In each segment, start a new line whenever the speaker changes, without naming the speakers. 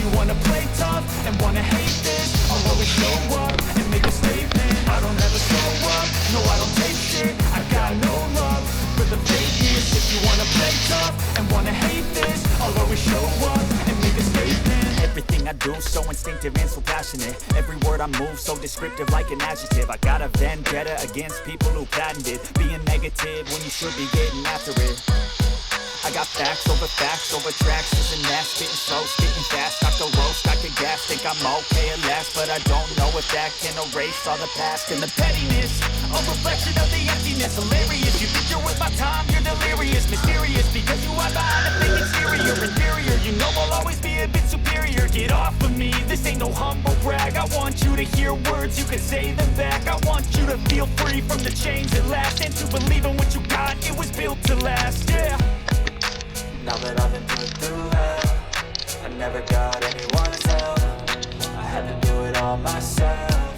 you wanna play tough and wanna hate this, I'll always show up and make a statement. I don't ever slow up, no I don't take shit. I got no love for the fakeness. If you wanna play tough and wanna hate this, I'll always show up and make a statement. Everything I do so instinctive and so passionate. Every word I move so descriptive like an adjective. I got a vendetta against people who patented being negative when you should be getting after it. I got facts over tracks, isn't that spitting slow, spitting fast, I could roast, I could gas, think I'm okay at last, but I don't know if that can erase all the past and the pettiness, a reflection of the emptiness, hilarious, you think you're with my time, you're delirious, mysterious, because you are behind a fake exterior, inferior, you know I'll always be a bit superior, get off of me, this ain't no humble brag, I want you to hear words, you can say them back, I want you to feel free from the chains that last, and to believe in what you got, it was built to last, yeah. Now that I've been put through hell, I never got anyone's help, I had to do it all myself.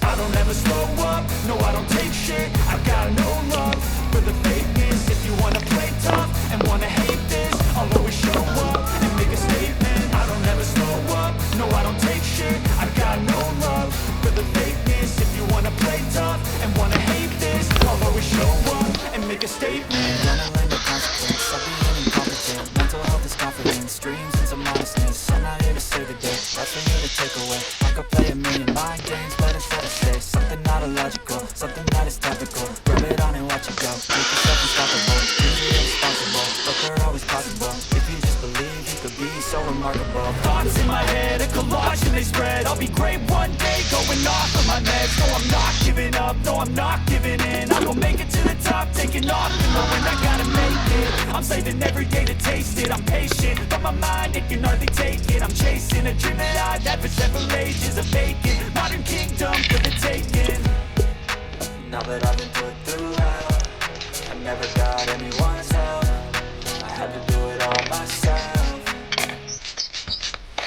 I don't ever slow up, no I don't take shit, I got no love for the fakeness. If you wanna play tough and wanna hate this, I'll always show up and make a statement. I don't ever slow up, no I don't take shit, I got no love for the fakeness. If you wanna play tough and wanna hate this, I'll always show up and make a statement. I'll be incompetent, mental health is confidence, dreams and some modestness, I'm not here to save the day, that's for you to take away. I could play a million mind games, but instead I say something not illogical, something that is topical, rub it on and watch it go, make yourself unstoppable, you're irresponsible, but they're always possible, if you just believe you could be so remarkable. Thoughts in my head, a collage and they spread, I'll be great one day, going off of my meds, no I'm not giving up, no I'm not giving in, I will make it to the top, taking off, and knowing I gotta make it. I'm saving every day to taste it, I'm patient, but my mind, it can hardly take it. I'm chasing a dream that I've had for several ages, a vacant modern kingdom for the taking. Now that I've been put through hell, I never got anyone's help, I had to do it all myself.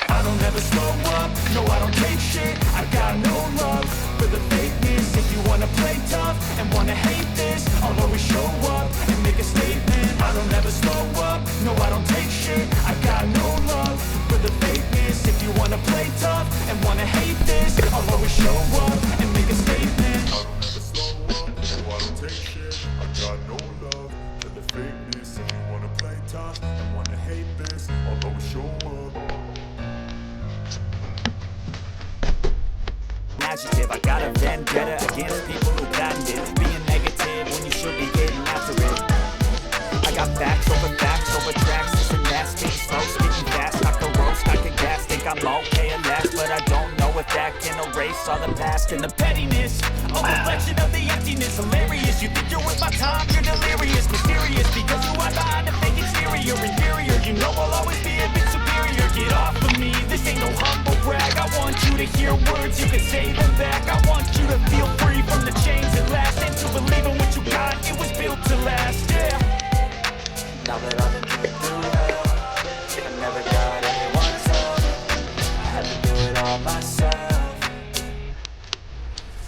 I don't ever slow up, no I don't take shit, I got no love for the fakeness. If you wanna play tough and wanna hate this, I'll always show up and make a statement. I don't ever slow up, no I don't take shit, I got no love for the fakeness. If you wanna play tough and wanna hate this, I'll always show up and make a statement. I don't ever slow up, no I don't take shit, I got no love for the fakeness. If you wanna play tough and wanna hate this, I'll always show up. Adjective, I got a vendetta against people who patented being negative when you should be getting after it. I got facts over tracks, isn't that spitting slow, spitting fast, I could roast, I could gas, think I'm okay at last, but I don't know if that can erase all the past and the pettiness, a reflection of the emptiness, hilarious, you think you're with my time, you're delirious, mysterious, because you are behind a fake exterior, inferior, you know I'll always be a bit superior, get off of me, this ain't no humble brag, I want you to hear words, you can say them back, I want you to feel free from the chains that last, and to believe in what you got, it was built to last, yeah. Now that I've been put through hell, I never got anyone's help, I had to do it all myself.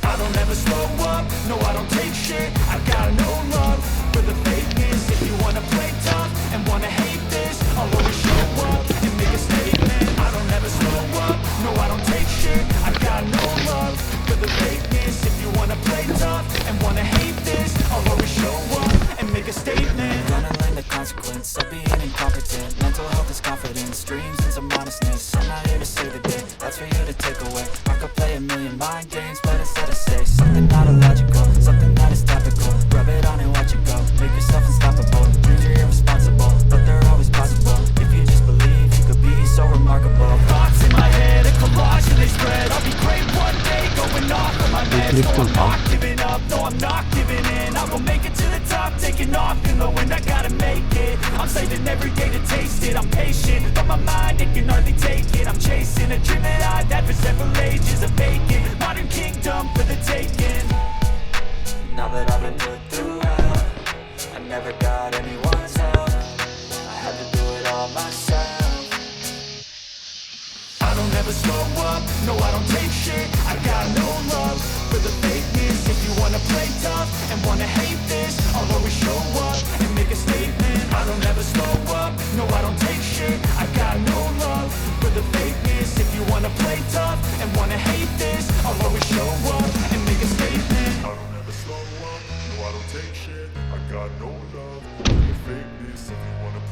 I don't ever slow up, no I don't take shit, I got no love for the fakeness. If you wanna play tough and wanna hate this, I'll always show up and make a statement. I don't ever slow up, no I don't take shit, I got no love for the fakeness. If you wanna play tough and wanna hate this, I'll always show up and make a statement. Gonna learn the consequence of being incompetent, mental health is confidence, dreams and some honestness, I'm not here to save the day, that's for you to take away. I could play a million mind games, but instead I say something not illogical, something that is topical, rub it on and watch it go, make yourself unstoppable, dreams are irresponsible, but they're always possible, if you just believe you could be so remarkable. Thoughts in my head, a collage and they spread, I'll be great one day, going off of my meds, no I'm not giving up, no I'm not giving in, I will make it to the top, taking off in the wind, I gotta make it, I'm saving every day to taste it, I'm patient, but my mind, it can hardly take it, I'm chasing a dream that I've had for several ages, a vacant modern kingdom for the taking. Now that I've been put through hell, I never got anyone's help, I had to do it all myself. I don't ever slow up, no I don't take shit, I got no love for the fakeness. If you wanna play tough and wanna hate this, I'll always show up and make a statement. I don't ever slow up, no I don't take shit, I got no love tough and wanna hate this, I'll always show up and make a statement. I don't ever slow up, no I don't take shit, I got no love for the fakeness. If you wanna